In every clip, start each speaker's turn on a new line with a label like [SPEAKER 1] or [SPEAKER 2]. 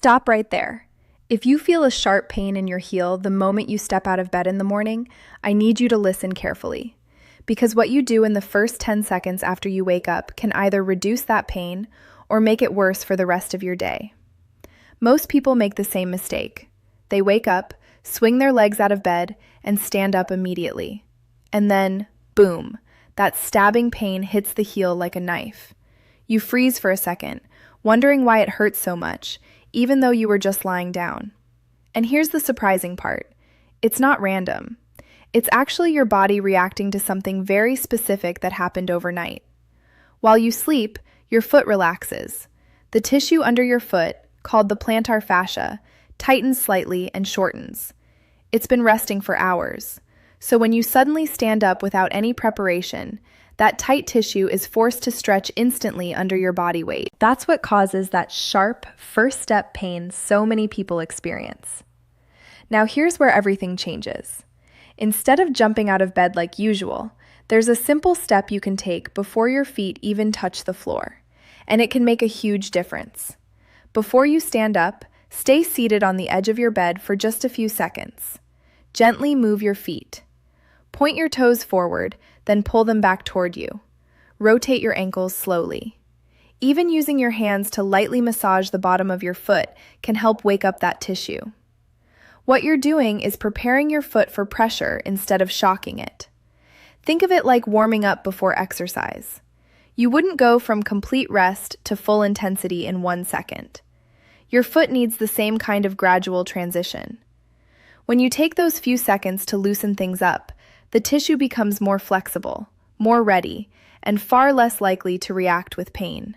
[SPEAKER 1] Stop right there. If you feel a sharp pain in your heel the moment you step out of bed in the morning, I need you to listen carefully. Because what you do in the first 10 seconds after you wake up can either reduce that pain or make it worse for the rest of your day. Most people make the same mistake. They wake up, swing their legs out of bed, and stand up immediately. And then, boom, that stabbing pain hits the heel like a knife. You freeze for a second, wondering why it hurts so much, even though you were just lying down. And here's the surprising part. It's not random. It's actually your body reacting to something very specific that happened overnight. While you sleep, your foot relaxes. The tissue under your foot, called the plantar fascia, tightens slightly and shortens. It's been resting for hours. So when you suddenly stand up without any preparation, that tight tissue is forced to stretch instantly under your body weight. That's what causes that sharp first step pain so many people experience. Now here's where everything changes. Instead of jumping out of bed like usual, there's a simple step you can take before your feet even touch the floor, and it can make a huge difference. Before you stand up, stay seated on the edge of your bed for just a few seconds. Gently move your feet. Point your toes forward, then pull them back toward you. Rotate your ankles slowly. Even using your hands to lightly massage the bottom of your foot can help wake up that tissue. What you're doing is preparing your foot for pressure instead of shocking it. Think of it like warming up before exercise. You wouldn't go from complete rest to full intensity in 1 second. Your foot needs the same kind of gradual transition. When you take those few seconds to loosen things up, the tissue becomes more flexible, more ready, and far less likely to react with pain.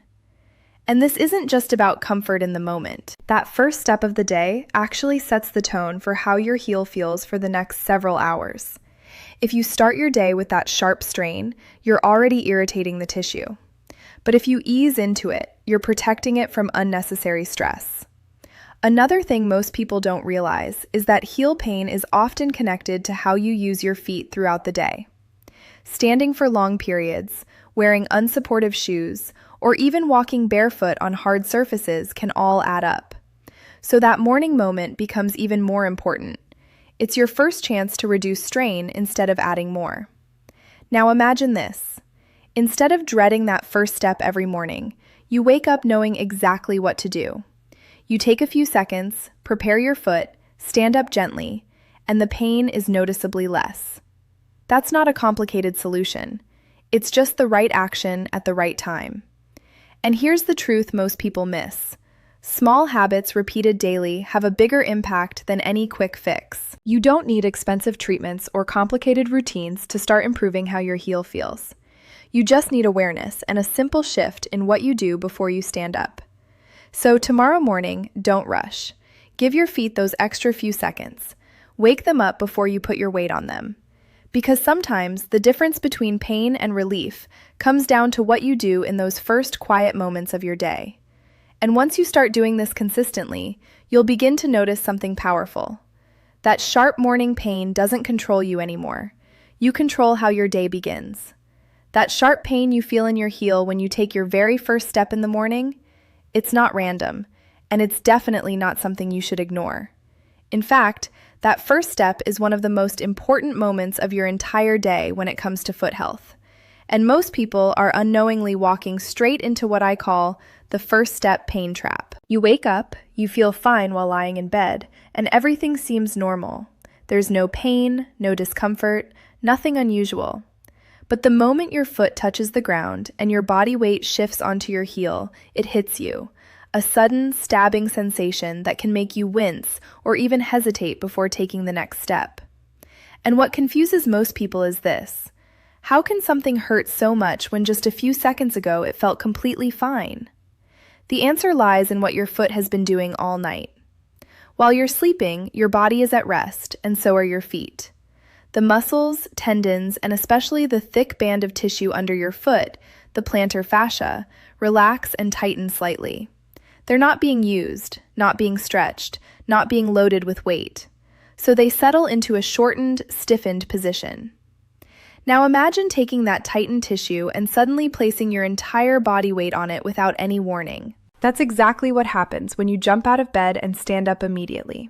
[SPEAKER 1] And this isn't just about comfort in the moment. That first step of the day actually sets the tone for how your heel feels for the next several hours. If you start your day with that sharp strain, you're already irritating the tissue. But if you ease into it, you're protecting it from unnecessary stress. Another thing most people don't realize is that heel pain is often connected to how you use your feet throughout the day. Standing for long periods, wearing unsupportive shoes, or even walking barefoot on hard surfaces can all add up. So that morning moment becomes even more important. It's your first chance to reduce strain instead of adding more. Now imagine this. Instead of dreading that first step every morning, you wake up knowing exactly what to do. You take a few seconds, prepare your foot, stand up gently, and the pain is noticeably less. That's not a complicated solution. It's just the right action at the right time. And here's the truth most people miss. Small habits repeated daily have a bigger impact than any quick fix. You don't need expensive treatments or complicated routines to start improving how your heel feels. You just need awareness and a simple shift in what you do before you stand up. So tomorrow morning, don't rush. Give your feet those extra few seconds. Wake them up before you put your weight on them. Because sometimes the difference between pain and relief comes down to what you do in those first quiet moments of your day. And once you start doing this consistently, you'll begin to notice something powerful. That sharp morning pain doesn't control you anymore. You control how your day begins. That sharp pain you feel in your heel when you take your very first step in the morning, it's not random, and it's definitely not something you should ignore. In fact, that first step is one of the most important moments of your entire day when it comes to foot health. And most people are unknowingly walking straight into what I call the first step pain trap. You wake up, you feel fine while lying in bed, and everything seems normal. There's no pain, no discomfort, nothing unusual. But the moment your foot touches the ground and your body weight shifts onto your heel, it hits you. A sudden, stabbing sensation that can make you wince or even hesitate before taking the next step. And what confuses most people is this. How can something hurt so much when just a few seconds ago it felt completely fine? The answer lies in what your foot has been doing all night. While you're sleeping, your body is at rest, and so are your feet. The muscles, tendons, and especially the thick band of tissue under your foot, the plantar fascia, relax and tighten slightly. They're not being used, not being stretched, not being loaded with weight. So they settle into a shortened, stiffened position. Now imagine taking that tightened tissue and suddenly placing your entire body weight on it without any warning. That's exactly what happens when you jump out of bed and stand up immediately.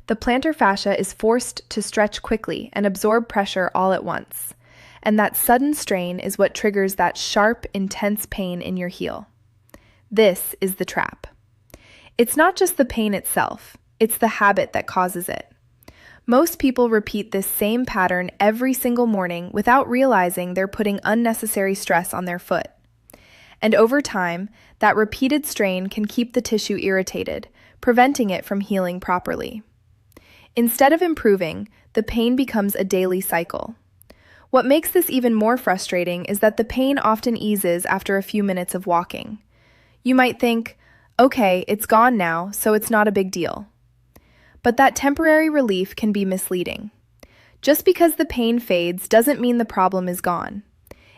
[SPEAKER 1] The plantar fascia is forced to stretch quickly and absorb pressure all at once. And that sudden strain is what triggers that sharp, intense pain in your heel. This is the trap. It's not just the pain itself, it's the habit that causes it. Most people repeat this same pattern every single morning without realizing they're putting unnecessary stress on their foot. And over time, that repeated strain can keep the tissue irritated, preventing it from healing properly. Instead of improving, the pain becomes a daily cycle. What makes this even more frustrating is that the pain often eases after a few minutes of walking. You might think, okay, it's gone now, so it's not a big deal. But that temporary relief can be misleading. Just because the pain fades doesn't mean the problem is gone.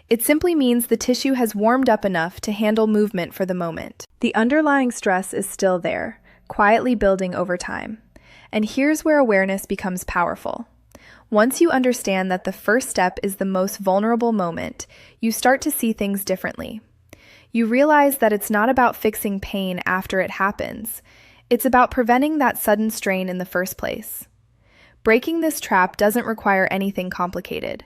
[SPEAKER 1] It simply means the tissue has warmed up enough to handle movement for the moment. The underlying stress is still there, quietly building over time. And here's where awareness becomes powerful. Once you understand that the first step is the most vulnerable moment, you start to see things differently. You realize that it's not about fixing pain after it happens. It's about preventing that sudden strain in the first place. Breaking this trap doesn't require anything complicated.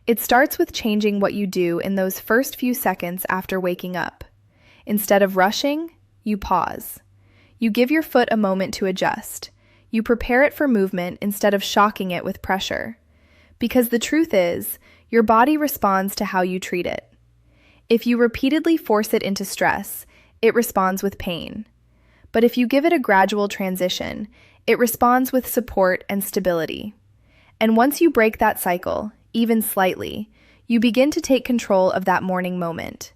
[SPEAKER 1] It starts with changing what you do in those first few seconds after waking up. Instead of rushing, you pause. You give your foot a moment to adjust. You prepare it for movement instead of shocking it with pressure. Because the truth is, your body responds to how you treat it. If you repeatedly force it into stress, it responds with pain. But if you give it a gradual transition, it responds with support and stability. And once you break that cycle, even slightly, you begin to take control of that morning moment.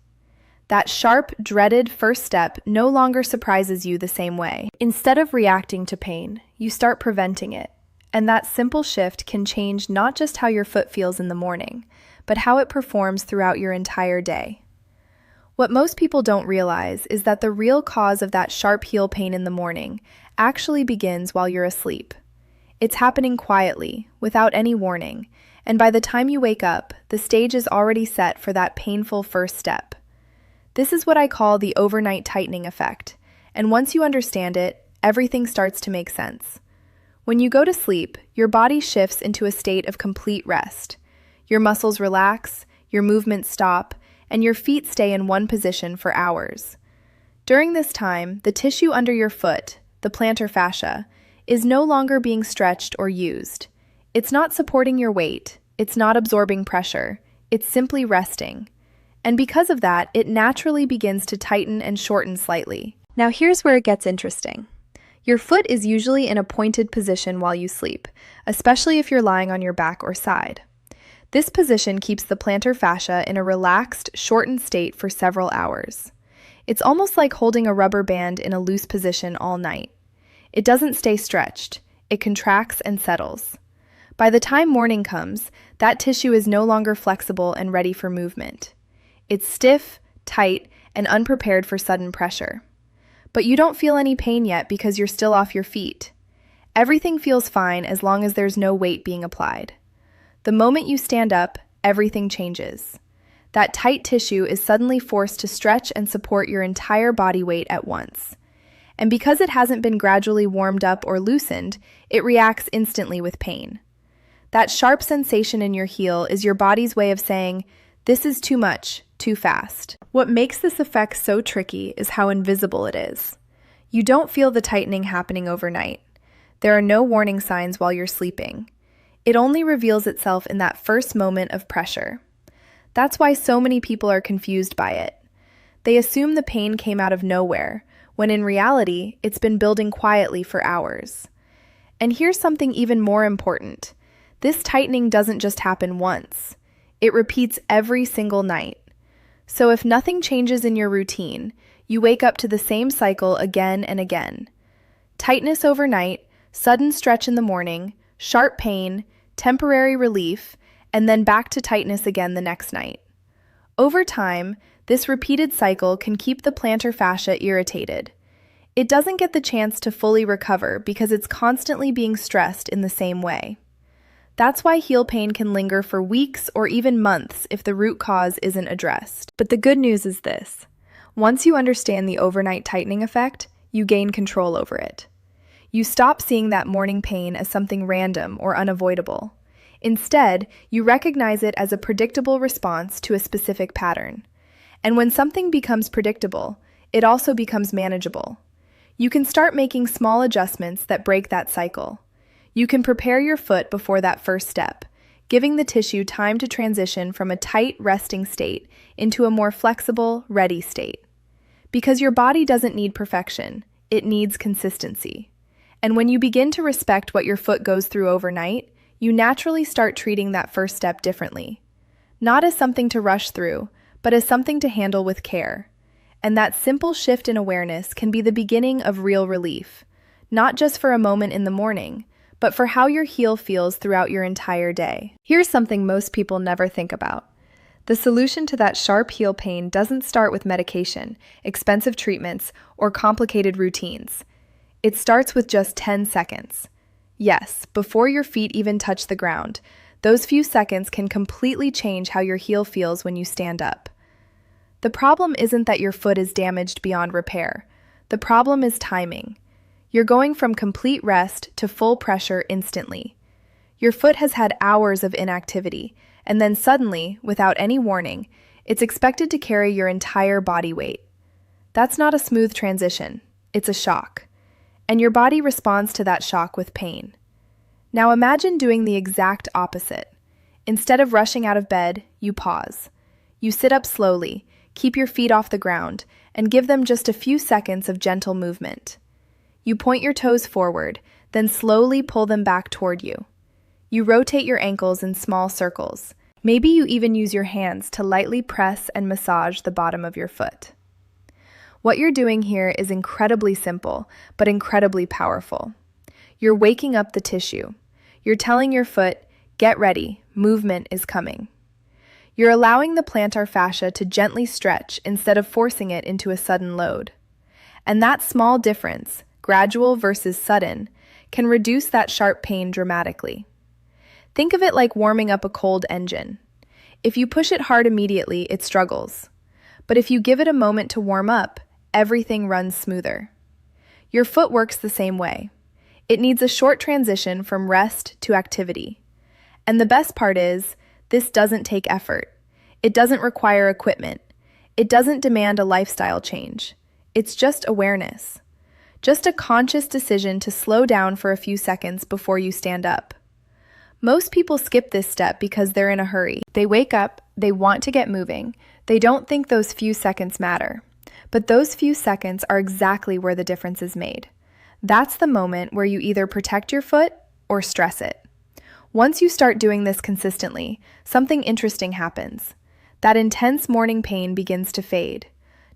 [SPEAKER 1] That sharp, dreaded first step no longer surprises you the same way. Instead of reacting to pain, you start preventing it. And that simple shift can change not just how your foot feels in the morning, but how it performs throughout your entire day. What most people don't realize is that the real cause of that sharp heel pain in the morning actually begins while you're asleep. It's happening quietly, without any warning, and by the time you wake up, the stage is already set for that painful first step. This is what I call the overnight tightening effect, and once you understand it, everything starts to make sense. When you go to sleep, your body shifts into a state of complete rest. Your muscles relax, your movements stop, and your feet stay in one position for hours. During this time, the tissue under your foot, the plantar fascia, is no longer being stretched or used. It's not supporting your weight, it's not absorbing pressure, it's simply resting. And because of that, it naturally begins to tighten and shorten slightly. Now here's where it gets interesting. Your foot is usually in a pointed position while you sleep, especially if you're lying on your back or side. This position keeps the plantar fascia in a relaxed, shortened state for several hours. It's almost like holding a rubber band in a loose position all night. It doesn't stay stretched, it contracts and settles. By the time morning comes, that tissue is no longer flexible and ready for movement. It's stiff, tight, and unprepared for sudden pressure. But you don't feel any pain yet because you're still off your feet. Everything feels fine as long as there's no weight being applied. The moment you stand up, everything changes. That tight tissue is suddenly forced to stretch and support your entire body weight at once. And because it hasn't been gradually warmed up or loosened, it reacts instantly with pain. That sharp sensation in your heel is your body's way of saying, "This is too much, too fast." What makes this effect so tricky is how invisible it is. You don't feel the tightening happening overnight. There are no warning signs while you're sleeping. It only reveals itself in that first moment of pressure. That's why so many people are confused by it. They assume the pain came out of nowhere, when in reality, it's been building quietly for hours. And here's something even more important. This tightening doesn't just happen once. It repeats every single night. So if nothing changes in your routine, you wake up to the same cycle again and again. Tightness overnight, sudden stretch in the morning, sharp pain, temporary relief, and then back to tightness again the next night. Over time, this repeated cycle can keep the plantar fascia irritated. It doesn't get the chance to fully recover because it's constantly being stressed in the same way. That's why heel pain can linger for weeks or even months if the root cause isn't addressed. But the good news is this. Once you understand the overnight tightening effect, you gain control over it. You stop seeing that morning pain as something random or unavoidable. Instead, you recognize it as a predictable response to a specific pattern. And when something becomes predictable, it also becomes manageable. You can start making small adjustments that break that cycle. You can prepare your foot before that first step, giving the tissue time to transition from a tight, resting state into a more flexible, ready state. Because your body doesn't need perfection, it needs consistency. And when you begin to respect what your foot goes through overnight, you naturally start treating that first step differently. Not as something to rush through, but as something to handle with care. And that simple shift in awareness can be the beginning of real relief, not just for a moment in the morning, but for how your heel feels throughout your entire day. Here's something most people never think about. The solution to that sharp heel pain doesn't start with medication, expensive treatments, or complicated routines. It starts with just 10 seconds. Yes, before your feet even touch the ground, those few seconds can completely change how your heel feels when you stand up. The problem isn't that your foot is damaged beyond repair. The problem is timing. You're going from complete rest to full pressure instantly. Your foot has had hours of inactivity, and then suddenly, without any warning, it's expected to carry your entire body weight. That's not a smooth transition. It's a shock. And your body responds to that shock with pain. Now imagine doing the exact opposite. Instead of rushing out of bed, you pause. You sit up slowly, keep your feet off the ground, and give them just a few seconds of gentle movement. You point your toes forward, then slowly pull them back toward you. You rotate your ankles in small circles. Maybe you even use your hands to lightly press and massage the bottom of your foot. What you're doing here is incredibly simple, but incredibly powerful. You're waking up the tissue. You're telling your foot, get ready, movement is coming. You're allowing the plantar fascia to gently stretch instead of forcing it into a sudden load. And that small difference, gradual versus sudden, can reduce that sharp pain dramatically. Think of it like warming up a cold engine. If you push it hard immediately, it struggles. But if you give it a moment to warm up, everything runs smoother. Your foot works the same way. It needs a short transition from rest to activity. And the best part is, this doesn't take effort. It doesn't require equipment. It doesn't demand a lifestyle change. It's just awareness. Just a conscious decision to slow down for a few seconds before you stand up. Most people skip this step because they're in a hurry. They wake up, they want to get moving. They don't think those few seconds matter. But those few seconds are exactly where the difference is made. That's the moment where you either protect your foot or stress it. Once you start doing this consistently, something interesting happens. That intense morning pain begins to fade.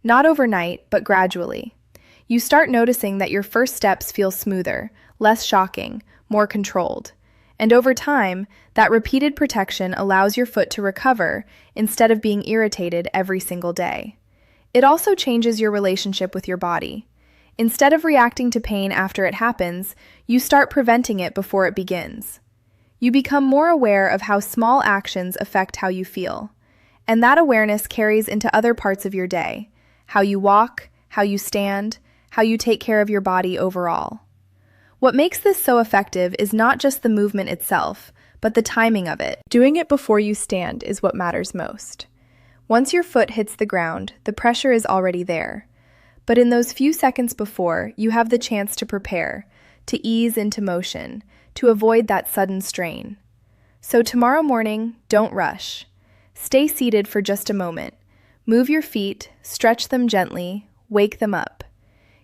[SPEAKER 1] Not overnight, but gradually. You start noticing that your first steps feel smoother, less shocking, more controlled. And over time, that repeated protection allows your foot to recover instead of being irritated every single day. It also changes your relationship with your body. Instead of reacting to pain after it happens, you start preventing it before it begins. You become more aware of how small actions affect how you feel. And that awareness carries into other parts of your day, how you walk, how you stand, how you take care of your body overall. What makes this so effective is not just the movement itself, but the timing of it. Doing it before you stand is what matters most. Once your foot hits the ground, the pressure is already there. But in those few seconds before, you have the chance to prepare, to ease into motion, to avoid that sudden strain. So tomorrow morning, don't rush. Stay seated for just a moment. Move your feet, stretch them gently, wake them up.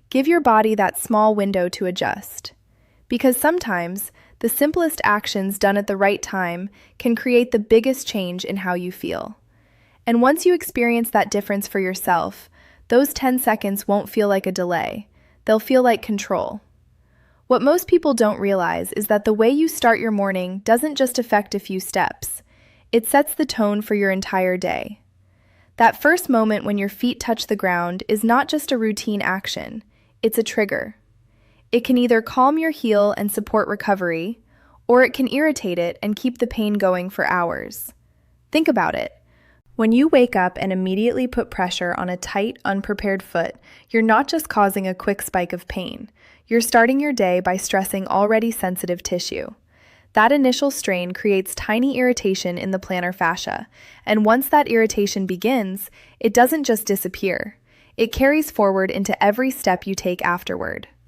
[SPEAKER 1] Give your body that small window to adjust. Because sometimes, the simplest actions done at the right time can create the biggest change in how you feel. And once you experience that difference for yourself, those 10 seconds won't feel like a delay. They'll feel like control. What most people don't realize is that the way you start your morning doesn't just affect a few steps. It sets the tone for your entire day. That first moment when your feet touch the ground is not just a routine action, it's a trigger. It can either calm your heel and support recovery, or it can irritate it and keep the pain going for hours. Think about it. When you wake up and immediately put pressure on a tight, unprepared foot, you're not just causing a quick spike of pain. You're starting your day by stressing already sensitive tissue. That initial strain creates tiny irritation in the plantar fascia, and once that irritation begins, it doesn't just disappear. It carries forward into every step you take afterward.